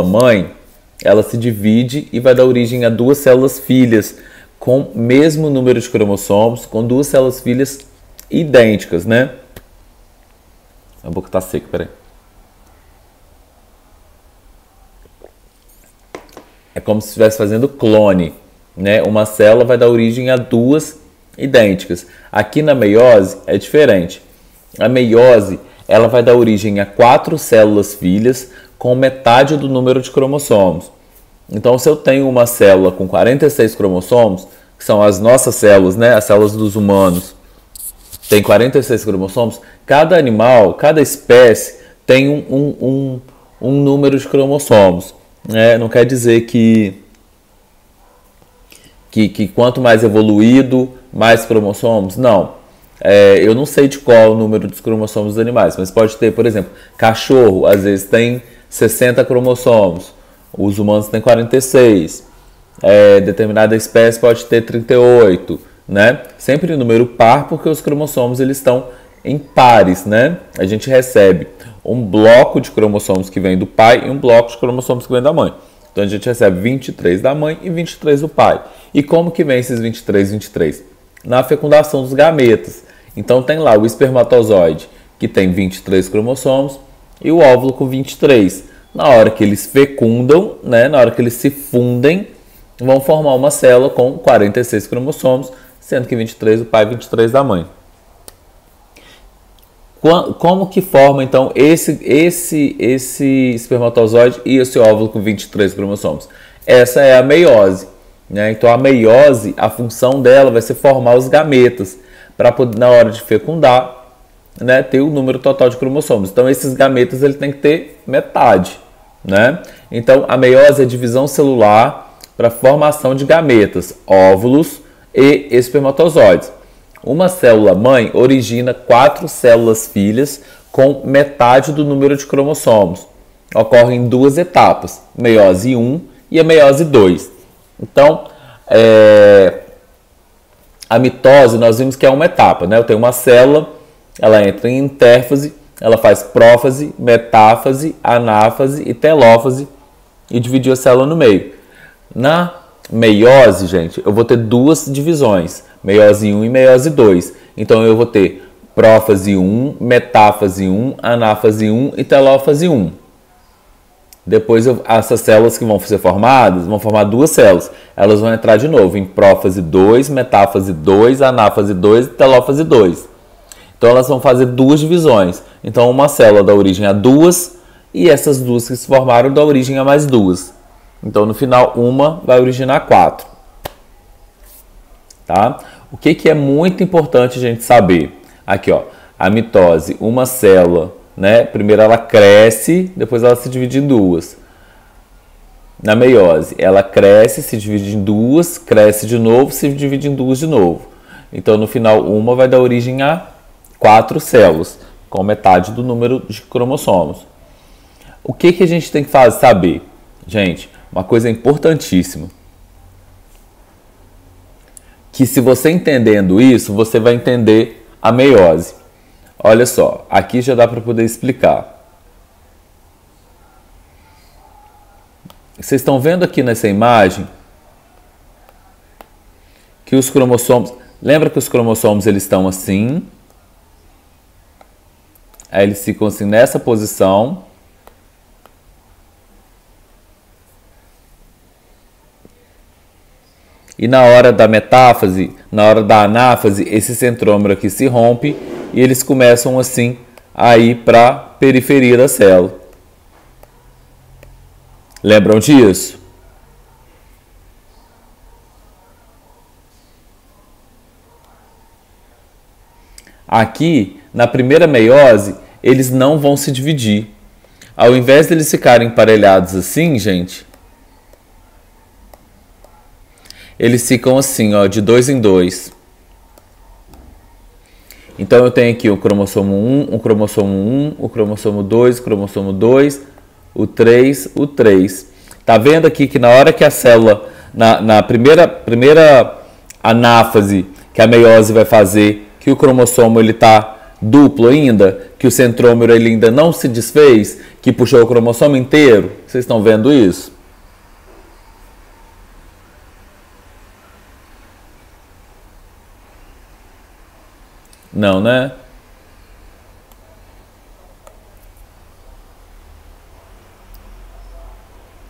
mãe, ela se divide e vai dar origem a duas células filhas com mesmo número de cromossomos, com duas células filhas idênticas, né? A boca tá seca, peraí. É como se estivesse fazendo clone, né? Uma célula vai dar origem a duas idênticas. Aqui na meiose é diferente. A meiose, ela vai dar origem a 4 células filhas com metade do número de cromossomos. Então, se eu tenho uma célula com 46 cromossomos, que são as nossas células, né? As células dos humanos, tem 46 cromossomos. Cada animal, cada espécie tem um número de cromossomos. Não quer dizer que quanto mais evoluído, mais cromossomos. Não. Eu não sei de qual é o número dos cromossomos dos animais, mas pode ter, por exemplo, cachorro, às vezes tem 60 cromossomos, os humanos têm 46, determinada espécie pode ter 38, né? Sempre número par, porque os cromossomos eles estão em pares, né? A gente recebe um bloco de cromossomos que vem do pai e um bloco de cromossomos que vem da mãe. Então a gente recebe 23 da mãe e 23 do pai. E como que vem esses 23? Na fecundação dos gametas. Então tem lá o espermatozoide, que tem 23 cromossomos, e o óvulo com 23. Na hora que eles fecundam, né, na hora que eles se fundem, vão formar uma célula com 46 cromossomos, sendo que 23 do pai e 23 da mãe. Como que forma, então, esse espermatozoide e esse óvulo com 23 cromossomos? Essa é a meiose, né? Então, a meiose, a função dela vai ser formar os gametas, para poder, na hora de fecundar, né, ter o número total de cromossomos. Então, esses gametas ele tem que ter metade, né? Então, a meiose é a divisão celular para a formação de gametas, óvulos e espermatozoides. Uma célula mãe origina 4 células filhas com metade do número de cromossomos. Ocorre em 2 etapas, meiose 1 e a meiose 2. Então, a mitose nós vimos que é uma etapa, né? Eu tenho uma célula, ela entra em intérfase, ela faz prófase, metáfase, anáfase e telófase e dividiu a célula no meio. Na meiose, gente, eu vou ter 2 divisões, meiose 1 e meiose 2. Então eu vou ter prófase 1, metáfase 1, anáfase 1 e telófase 1. Depois essas células que vão ser formadas, vão formar 2 células. Elas vão entrar de novo em prófase 2, metáfase 2, anáfase 2 e telófase 2. Então elas vão fazer 2 divisões. Então uma célula dá origem a 2 e essas 2 que se formaram dão origem a mais 2. Então no final uma vai originar 4. Tá? O que é muito importante a gente saber? Aqui, ó, a mitose, uma célula, né? Primeiro ela cresce, depois ela se divide em 2. Na meiose, ela cresce, se divide em 2, cresce de novo, se divide em 2 de novo. Então no final uma vai dar origem a 4 células, com metade do número de cromossomos. O que a gente tem que saber? Gente, uma coisa importantíssima. Que se você entendendo isso, você vai entender a meiose. Olha só, aqui já dá para poder explicar. Vocês estão vendo aqui nessa imagem que os cromossomos... Lembra que os cromossomos eles estão assim? Aí eles ficam assim nessa posição. E na hora da metáfase, na hora da anáfase, esse centrômero aqui se rompe e eles começam assim a ir para a periferia da célula. Lembram disso? Aqui, na primeira meiose, eles não vão se dividir. Ao invés de eles ficarem emparelhados assim, gente, eles ficam assim, ó, de 2 em 2. Então eu tenho aqui o cromossomo 1, o cromossomo 1, o cromossomo 2, o cromossomo 2, o 3, o 3. Tá vendo aqui que na hora que a célula, na primeira anáfase que a meiose vai fazer, que o cromossomo ele tá duplo ainda, que o centrômero ele ainda não se desfez, que puxou o cromossomo inteiro. Vocês estão vendo isso? Não, né?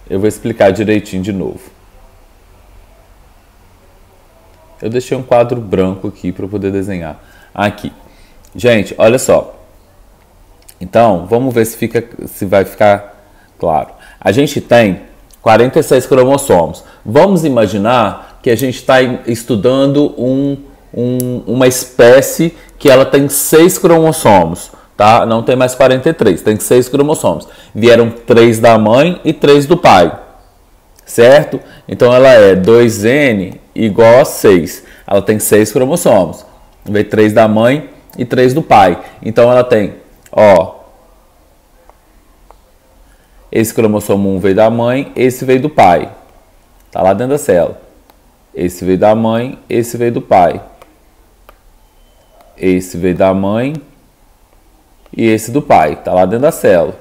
Eu vou explicar direitinho de novo. Eu deixei um quadro branco aqui para eu poder desenhar. Aqui. Gente, olha só. Então, vamos ver se vai ficar claro. A gente tem 46 cromossomos. Vamos imaginar que a gente está estudando uma espécie que ela tem 6 cromossomos. Tá? Não tem mais 43, tem 6 cromossomos. Vieram 3 da mãe e 3 do pai. Certo? Então ela é 2N igual a 6. Ela tem 6 cromossomos. Veio 3 da mãe e 3 do pai. Então ela tem, ó, esse cromossomo 1 veio da mãe, esse veio do pai. Tá lá dentro da célula. Esse veio da mãe, esse veio do pai. Esse veio da mãe e esse do pai. Tá lá dentro da célula.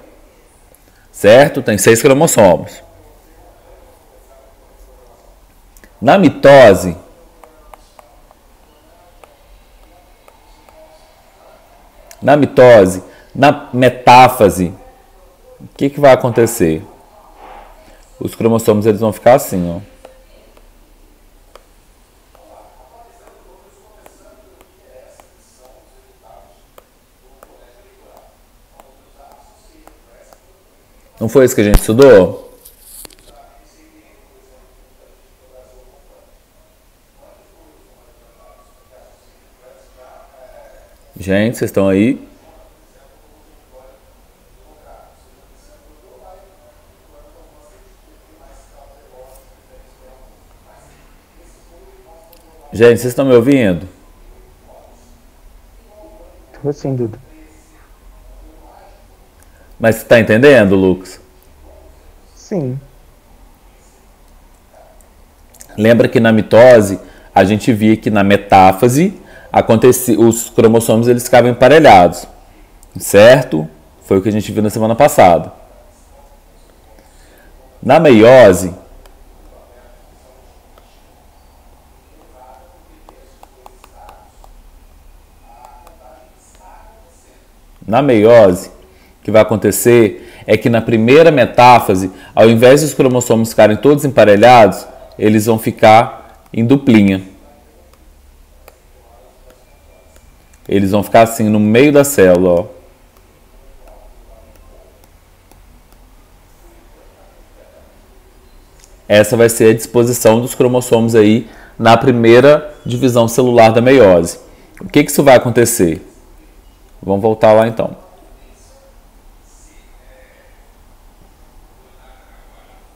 Certo? Tem 6 cromossomos. Na mitose, na metáfase, o que vai acontecer? Os cromossomos eles vão ficar assim, ó. Não foi isso que a gente estudou? Gente, vocês estão aí? Gente, vocês estão me ouvindo? Tô sem dúvida. Mas você está entendendo, Lucas? Sim. Lembra que na mitose a gente via que na metáfase os cromossomos eles ficavam emparelhados, certo? Foi o que a gente viu na semana passada. Na meiose, o que vai acontecer é que na primeira metáfase, ao invés dos cromossomos ficarem todos emparelhados, eles vão ficar em duplinha. Eles vão ficar assim no meio da célula, ó. Essa vai ser a disposição dos cromossomos aí na primeira divisão celular da meiose. O que isso vai acontecer? Vamos voltar lá então.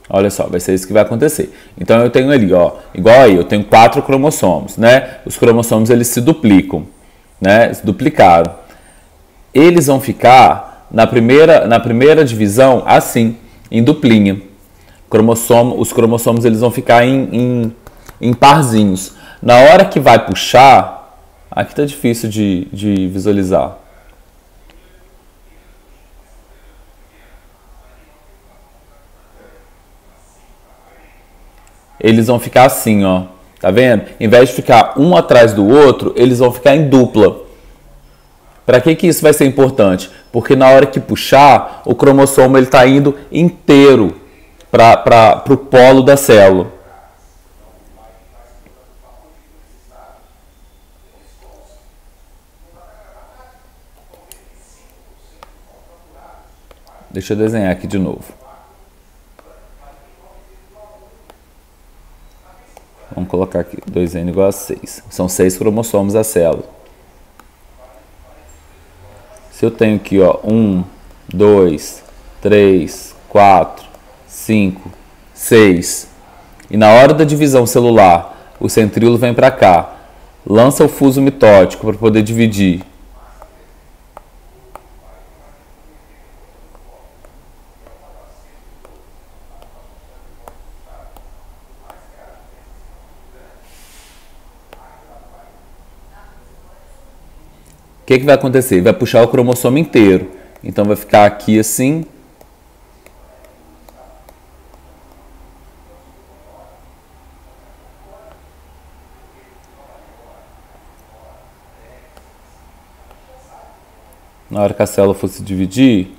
Olha só, vai ser isso que vai acontecer. Então eu tenho ali, ó, igual aí, eu tenho 4 cromossomos, né? Os cromossomos eles se duplicam, né? Se duplicaram. Eles vão ficar na primeira divisão assim, em duplinha. Os cromossomos eles vão ficar em parzinhos. Na hora que vai puxar, aqui tá difícil de visualizar. Eles vão ficar assim, ó. Tá vendo? Em vez de ficar um atrás do outro, eles vão ficar em dupla. Para que isso vai ser importante? Porque na hora que puxar, o cromossomo ele está indo inteiro para o polo da célula. Deixa eu desenhar aqui de novo. Vamos colocar aqui 2N igual a 6. São 6 cromossomos a célula. Se eu tenho aqui, ó, 1, 2, 3, 4, 5, 6. E na hora da divisão celular, o centríolo vem para cá. Lança o fuso mitótico para poder dividir. que vai acontecer? Vai puxar o cromossomo inteiro. Então vai ficar aqui assim. Na hora que a célula for se dividir,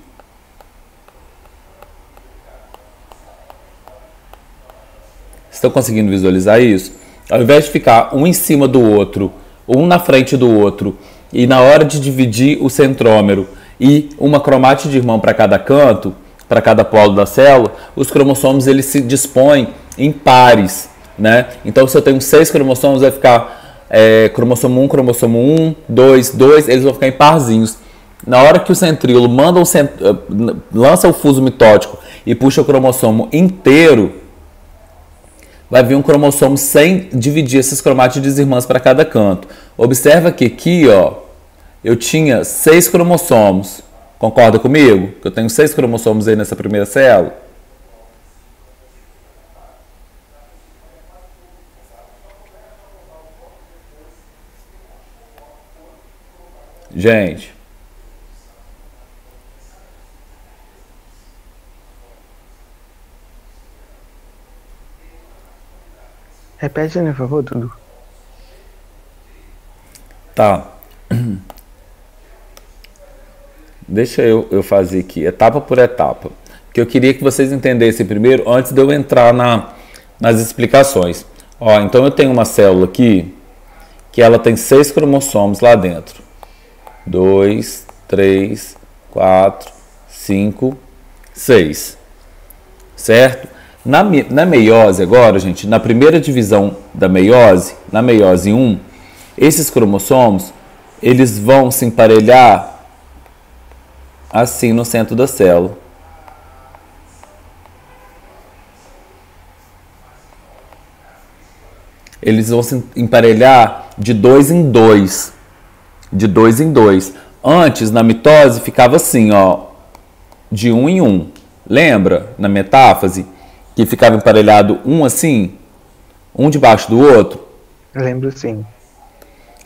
estão conseguindo visualizar isso? Ao invés de ficar um em cima do outro, um na frente do outro, e na hora de dividir o centrômero e uma cromátide irmã para cada canto, para cada polo da célula, os cromossomos eles se dispõem em pares, né? Então, se eu tenho 6 cromossomos, vai ficar cromossomo 1, 2, 2, eles vão ficar em parzinhos. Na hora que o centríolo lança o fuso mitótico e puxa o cromossomo inteiro, vai vir um cromossomo sem dividir essas cromátides irmãs para cada canto. Observa que aqui, ó, eu tinha 6 cromossomos. Concorda comigo? Que eu tenho 6 cromossomos aí nessa primeira célula. Gente. Repete, né, por favor, Dudu. Tá. Deixa eu fazer aqui, etapa por etapa. Porque eu queria que vocês entendessem primeiro, antes de eu entrar nas explicações. Ó, então eu tenho uma célula aqui, que ela tem 6 cromossomos lá dentro. 2, 3, 4, 5, 6. Certo? Na meiose agora, gente, na primeira divisão da meiose, na meiose 1, esses cromossomos, eles vão se emparelhar assim no centro da célula. Eles vão se emparelhar de 2 em 2. De 2 em 2. Antes, na mitose, ficava assim, ó, de 1 em 1. Lembra, na metáfase, que ficava emparelhado um assim, um debaixo do outro? Lembro sim.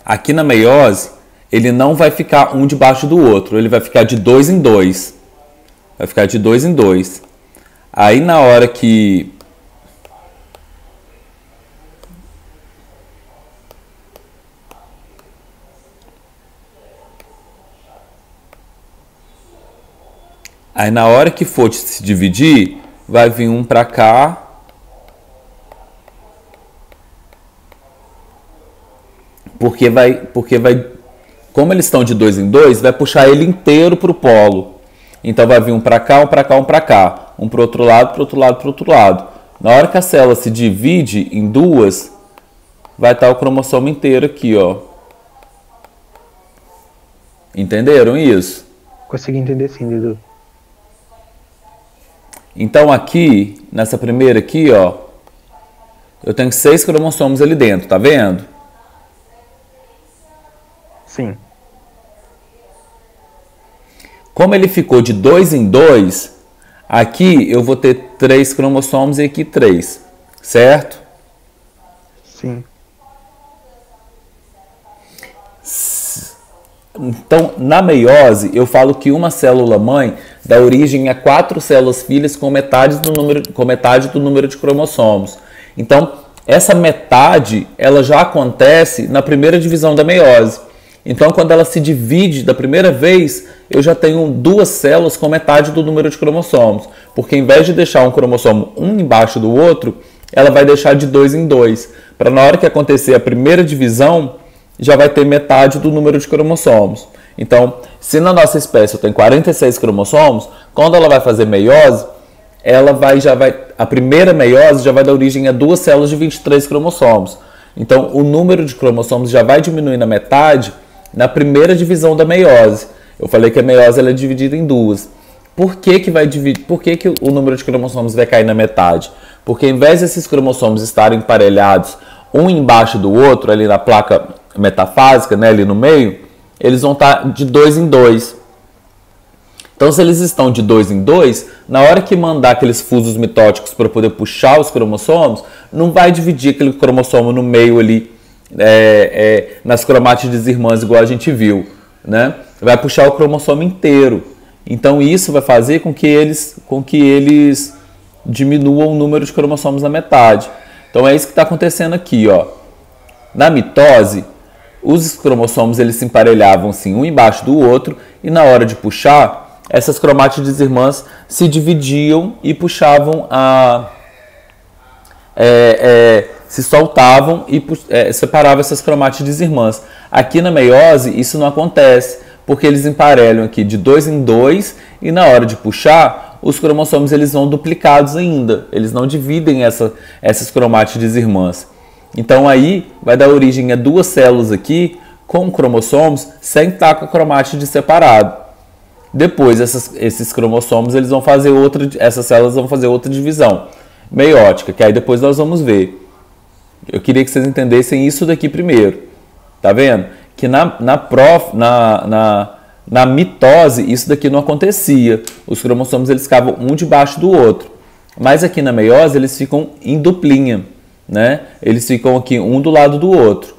Aqui na meiose, ele não vai ficar um debaixo do outro, ele vai ficar de 2 em 2. Vai ficar de 2 em 2. Aí na hora que for se dividir, vai vir um para cá. Porque vai, como eles estão de 2 em 2, vai puxar ele inteiro para o polo. Então vai vir um para cá, um para cá, um para cá. Um para o outro lado, para o outro lado, para o outro lado. Na hora que a célula se divide em duas, vai estar o cromossomo inteiro aqui, ó. Entenderam isso? Consegui entender sim, Dudu. Então aqui, nessa primeira aqui, ó, eu tenho 6 cromossomos ali dentro, tá vendo? Sim. Como ele ficou de 2 em 2, aqui eu vou ter 3 cromossomos e aqui 3, certo? Sim. Então, na meiose, eu falo que uma célula mãe dá origem a 4 células filhas com metade do número de cromossomos. Então, essa metade, ela já acontece na primeira divisão da meiose. Então, quando ela se divide da primeira vez, eu já tenho 2 células com metade do número de cromossomos. Porque, em vez de deixar um cromossomo um embaixo do outro, ela vai deixar de 2 em 2. Para na hora que acontecer a primeira divisão, já vai ter metade do número de cromossomos. Então, se na nossa espécie eu tenho 46 cromossomos, quando ela vai fazer meiose, a primeira meiose já vai dar origem a 2 células de 23 cromossomos. Então, o número de cromossomos já vai diminuir na metade na primeira divisão da meiose. Eu falei que a meiose ela é dividida em 2. Por que o número de cromossomos vai cair na metade? Porque em vez desses cromossomos estarem emparelhados um embaixo do outro, ali na placa metafásica, né, ali no meio, eles vão estar de 2 em 2. Então, se eles estão de 2 em 2, na hora que mandar aqueles fusos mitóticos para poder puxar os cromossomos, não vai dividir aquele cromossomo no meio ali, nas cromátides irmãs, igual a gente viu. né? Vai puxar o cromossomo inteiro. Então isso vai fazer com que eles diminuam o número de cromossomos na metade. Então é isso que está acontecendo aqui, ó. Na mitose, os cromossomos eles se emparelhavam assim, um embaixo do outro, e na hora de puxar, essas cromátides irmãs se dividiam e puxavam se soltavam e separavam essas cromátides irmãs. Aqui na meiose isso não acontece, porque eles emparelham aqui de 2 em 2 e na hora de puxar, os cromossomos eles vão duplicados ainda, eles não dividem essas cromátides irmãs. Então aí vai dar origem a duas células aqui com cromossomos sem estar com a cromátide separado. Depois esses cromossomos eles vão fazer essas células vão fazer outra divisão meiótica, que aí depois nós vamos ver. Eu queria que vocês entendessem isso daqui primeiro. Tá vendo? Que na mitose isso daqui não acontecia. Os cromossomos eles ficavam um debaixo do outro. Mas aqui na meiose eles ficam em duplinha, né? Eles ficam aqui um do lado do outro.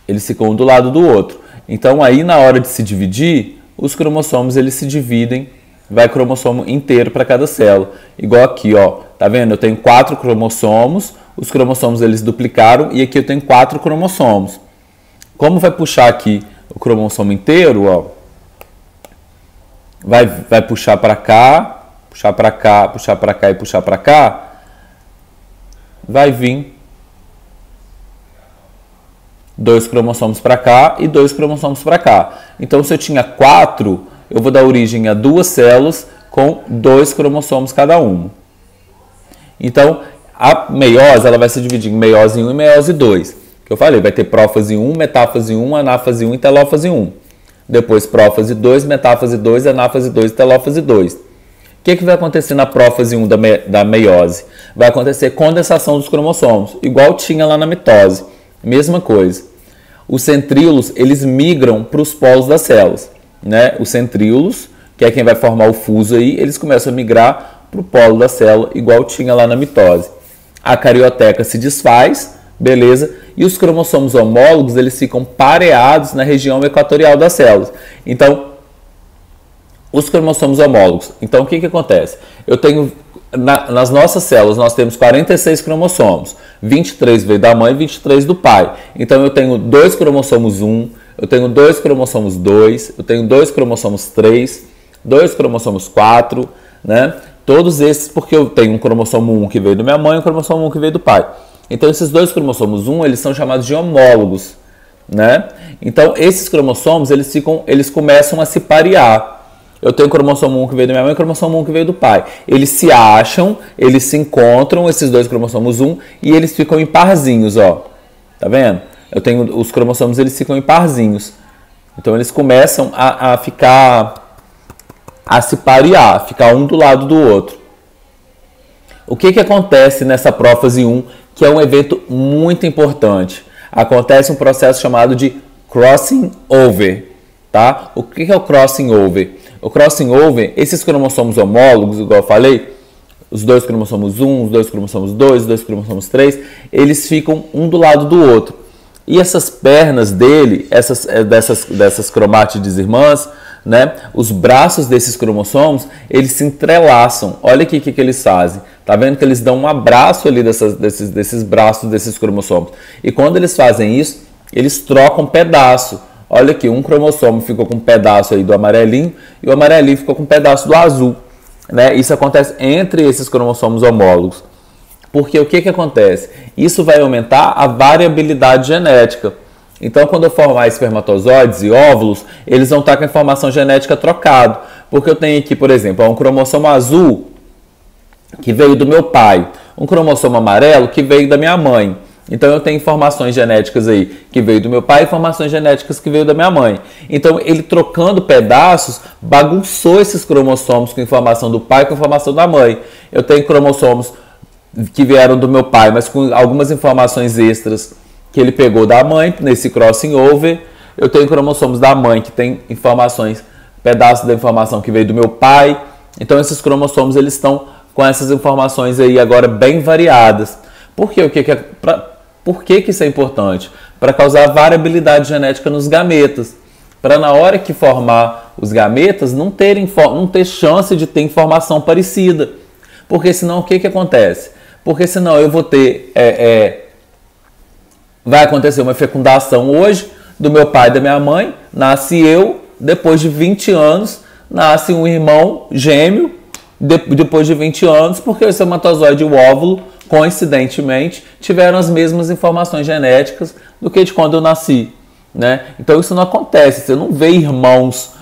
Eles ficam um do lado do outro. Então aí na hora de se dividir, os cromossomos eles se dividem, vai cromossomo inteiro para cada célula. Igual aqui, ó. Tá vendo? Eu tenho 4 cromossomos, os cromossomos eles duplicaram e aqui eu tenho 4 cromossomos. Como vai puxar aqui o cromossomo inteiro, ó, vai puxar para cá, puxar para cá, puxar para cá e puxar para cá, vai vir 2 cromossomos para cá e 2 cromossomos para cá. Então, se eu tinha 4, eu vou dar origem a 2 células com 2 cromossomos cada uma. Então, a meiose ela vai se dividir em meiose 1 e meiose 2. Que eu falei, vai ter prófase 1, metáfase 1, anáfase 1 e telófase 1. Depois prófase 2, metáfase 2, anáfase 2 e telófase 2. O que vai acontecer na prófase 1 da meiose? Vai acontecer condensação dos cromossomos, igual tinha lá na mitose. Mesma coisa. Os centríolos, eles migram para os polos das células, né? Os centríolos, que é quem vai formar o fuso aí, eles começam a migrar para o polo da célula, igual tinha lá na mitose. A carioteca se desfaz, beleza? E os cromossomos homólogos, eles ficam pareados na região equatorial das células. Então, os cromossomos homólogos. Então, o que acontece? Eu tenho, nas nossas células, nós temos 46 cromossomos. 23 veio da mãe e 23 do pai. Então, eu tenho 2 cromossomos 1, eu tenho 2 cromossomos 2, eu tenho 2 cromossomos 3, 2 cromossomos 4, né? Todos esses porque eu tenho um cromossomo 1 que veio da minha mãe e um cromossomo 1 que veio do pai. Então, esses 2 cromossomos 1, eles são chamados de homólogos, né? Então, esses cromossomos, eles começam a se parear. Eu tenho o cromossomo 1 que veio da minha mãe e o cromossomo 1 que veio do pai. Eles se acham, eles se encontram, esses 2 cromossomos 1, e eles ficam em parzinhos, ó. Tá vendo? Eu tenho os cromossomos, eles ficam em parzinhos. Então, eles começam a se parear, ficar um do lado do outro. O que acontece nessa prófase 1, que é um evento muito importante? Acontece um processo chamado de crossing over, tá? O que é o crossing over? O crossing over, esses cromossomos homólogos, igual eu falei, os 2 cromossomos 1, os 2 cromossomos 2, os 2 cromossomos 3, eles ficam um do lado do outro. E essas pernas dele, dessas cromátides irmãs, né, os braços desses cromossomos, eles se entrelaçam. Olha aqui o que eles fazem. Tá vendo que eles dão um abraço ali desses braços desses cromossomos. E quando eles fazem isso, eles trocam pedaço. Olha aqui, um cromossomo ficou com um pedaço aí do amarelinho e o amarelinho ficou com um pedaço do azul, né? Isso acontece entre esses cromossomos homólogos. Porque o que acontece? Isso vai aumentar a variabilidade genética. Então, quando eu formar espermatozoides e óvulos, eles vão estar com a informação genética trocada. Porque eu tenho aqui, por exemplo, um cromossomo azul que veio do meu pai, um cromossomo amarelo que veio da minha mãe. Então, eu tenho informações genéticas aí que veio do meu pai e informações genéticas que veio da minha mãe. Então, ele trocando pedaços, bagunçou esses cromossomos com informação do pai e com informação da mãe. Eu tenho cromossomos que vieram do meu pai, mas com algumas informações extras que ele pegou da mãe, nesse crossing over. Eu tenho cromossomos da mãe que tem informações, pedaços da informação que veio do meu pai. Então, esses cromossomos, eles estão com essas informações aí agora bem variadas. Por quê? Por que isso é importante? Para causar variabilidade genética nos gametas. Para na hora que formar os gametas não ter chance de ter informação parecida. Porque senão o que acontece? Porque senão eu vou ter... vai acontecer uma fecundação hoje do meu pai e da minha mãe, nasce eu, depois de 20 anos, nasce um irmão gêmeo, depois de 20 anos, porque o espermatozoide e o óvulo, coincidentemente, tiveram as mesmas informações genéticas do que de quando eu nasci, né? Então isso não acontece, você não vê irmãos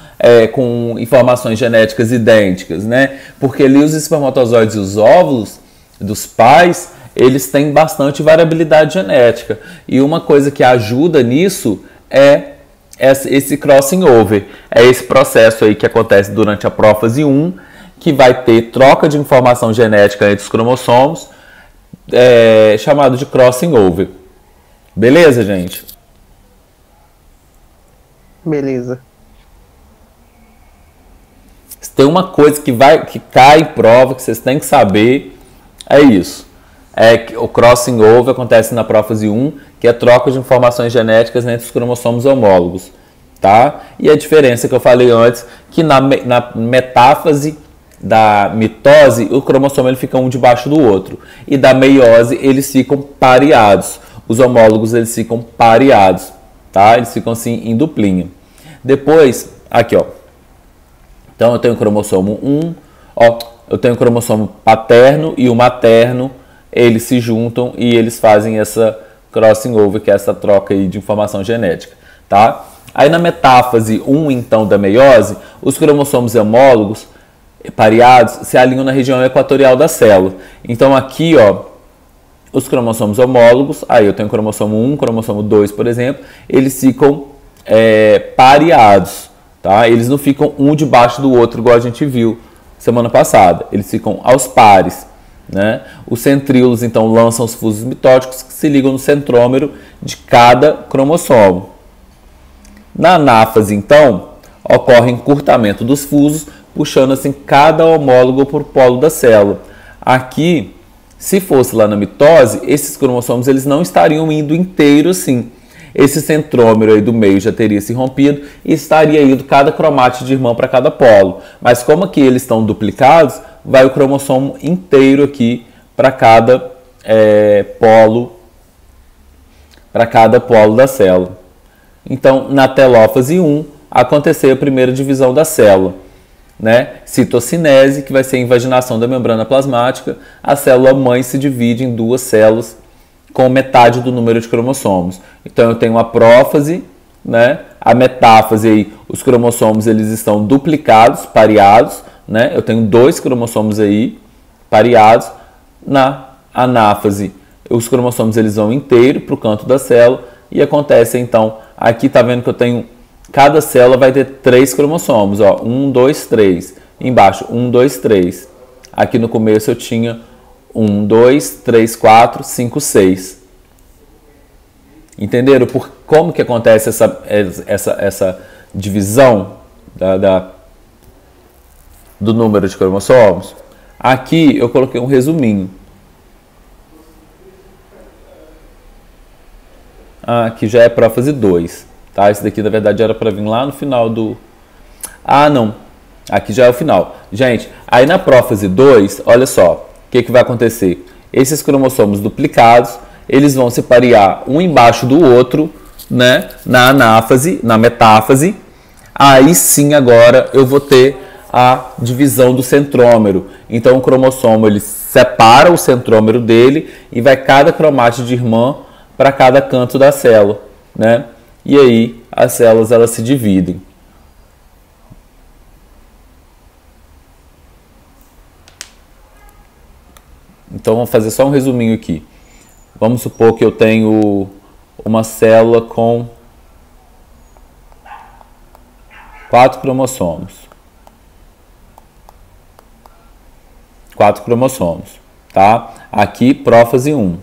com informações genéticas idênticas, né? Porque ali os espermatozoides e os óvulos dos pais, eles têm bastante variabilidade genética. E uma coisa que ajuda nisso é esse crossing over. É esse processo aí que acontece durante a prófase 1, que vai ter troca de informação genética entre os cromossomos, chamado de crossing over. Beleza, gente? Beleza. Tem uma coisa que cai em prova, que vocês têm que saber, é isso. Que o crossing over acontece na prófase 1, que é a troca de informações genéticas entre os cromossomos homólogos, tá? E a diferença que eu falei antes, que na metáfase da mitose, o cromossomo ele fica um debaixo do outro, e da meiose eles ficam pareados. Os homólogos eles ficam pareados, tá? Eles ficam assim em duplinha. Depois, aqui ó, então eu tenho o cromossomo 1, ó, eu tenho o cromossomo paterno e o materno, eles se juntam e eles fazem essa crossing over, que é essa troca aí de informação genética, tá? Aí na metáfase 1, então, da meiose, os cromossomos homólogos pareados se alinham na região equatorial da célula. Então aqui, ó, os cromossomos homólogos, aí eu tenho cromossomo 1, cromossomo 2, por exemplo, eles ficam pareados, tá? Eles não ficam um debaixo do outro, igual a gente viu semana passada. Eles ficam aos pares, né? Os centríolos, então, lançam os fusos mitóticos que se ligam no centrômero de cada cromossomo. Na anáfase, então, ocorre encurtamento dos fusos, puxando assim cada homólogo para o polo da célula. Aqui, se fosse lá na mitose, esses cromossomos eles não estariam indo inteiro assim. Esse centrômero aí do meio já teria se rompido e estaria indo cada cromátide de irmã para cada polo. Mas como aqui eles estão duplicados, vai o cromossomo inteiro aqui para cada polo da célula. Então, na telófase 1, aconteceu a primeira divisão da célula, né? Citocinese, que vai ser a invaginação da membrana plasmática. A célula mãe se divide em duas células com metade do número de cromossomos. Então eu tenho a prófase, né? A metáfase aí, os cromossomos eles estão duplicados, pareados, né? Eu tenho 2 cromossomos aí pareados. Na anáfase, os cromossomos eles vão inteiro para o canto da célula e acontece então, aqui tá vendo que eu tenho, cada célula vai ter 3 cromossomos, ó, 1, 2, 3. Embaixo, 1, 2, 3. Aqui no começo eu tinha 1, 2, 3, 4, 5, 6. Entenderam como que acontece essa divisão do número de cromossomos? Aqui eu coloquei um resuminho. Aqui já é prófase 2. Tá? Esse daqui na verdade era para vir lá no final do... Ah, não. Aqui já é o final. Gente, aí na prófase 2, olha só. O que vai acontecer? Esses cromossomos duplicados, eles vão se parear um embaixo do outro, né? Na anáfase, na metáfase. Aí sim, agora eu vou ter a divisão do centrômero. Então o cromossomo ele separa o centrômero dele e vai cada cromátide de irmã para cada canto da célula, né? E aí as células elas se dividem. Então vamos fazer só um resuminho aqui. Vamos supor que eu tenho uma célula com 4 cromossomos. 4 cromossomos, tá? Aqui prófase 1.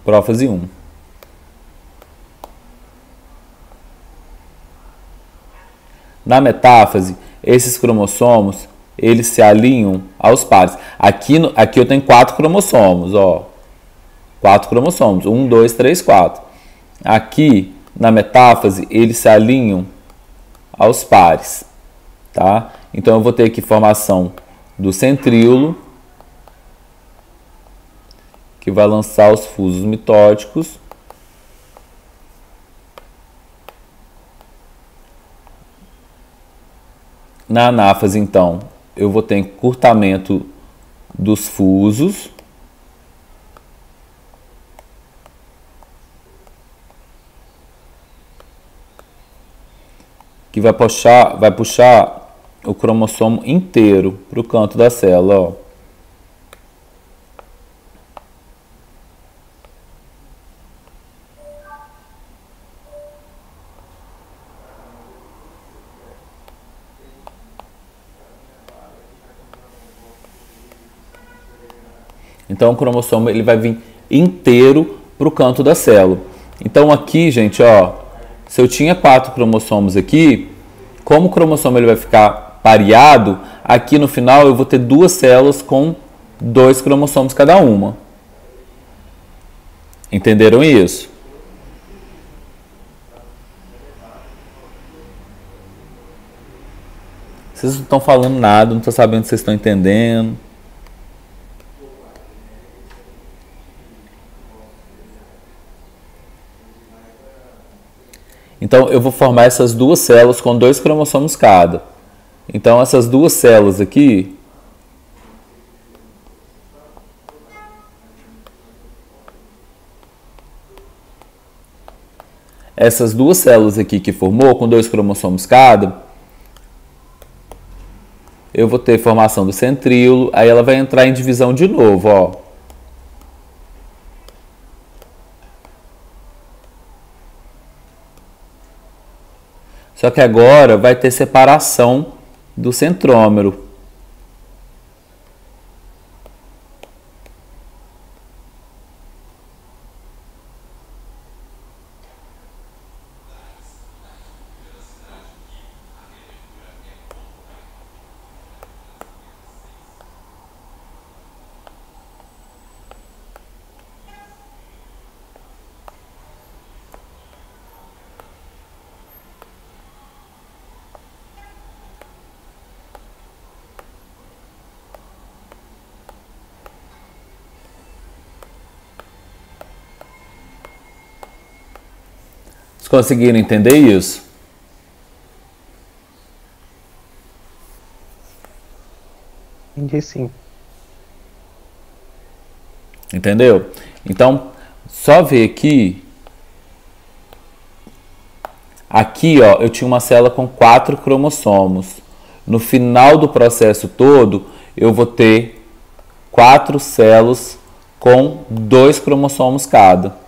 Prófase 1. Na metáfase, esses cromossomos eles se alinham aos pares. Aqui eu tenho 4 cromossomos, ó. 4 cromossomos. 1, 2, 3, 4. Aqui, na metáfase, eles se alinham aos pares. Tá? Então, eu vou ter aqui formação do centríolo, que vai lançar os fusos mitóticos. Na anáfase, então, eu vou ter encurtamento dos fusos. Que vai puxar o cromossomo inteiro para o canto da célula, ó. Então o cromossomo ele vai vir inteiro para o canto da célula. Então aqui, gente, ó, se eu tinha 4 cromossomos aqui, como o cromossomo ele vai ficar pareado, aqui no final eu vou ter 2 células com 2 cromossomos cada uma. Entenderam isso? Vocês não estão falando nada, não estão sabendo se vocês estão entendendo. Então, eu vou formar essas 2 células com 2 cromossomos cada. Então, essas 2 células aqui, que formou, com 2 cromossomos cada, eu vou ter formação do centríolo, aí ela vai entrar em divisão de novo, ó. Só que agora vai ter separação do centrômero. Conseguiram entender isso? Entendi, sim. Entendeu? Então, só ver aqui. Aqui, ó, eu tinha uma célula com 4 cromossomos. No final do processo todo, eu vou ter 4 células com 2 cromossomos cada.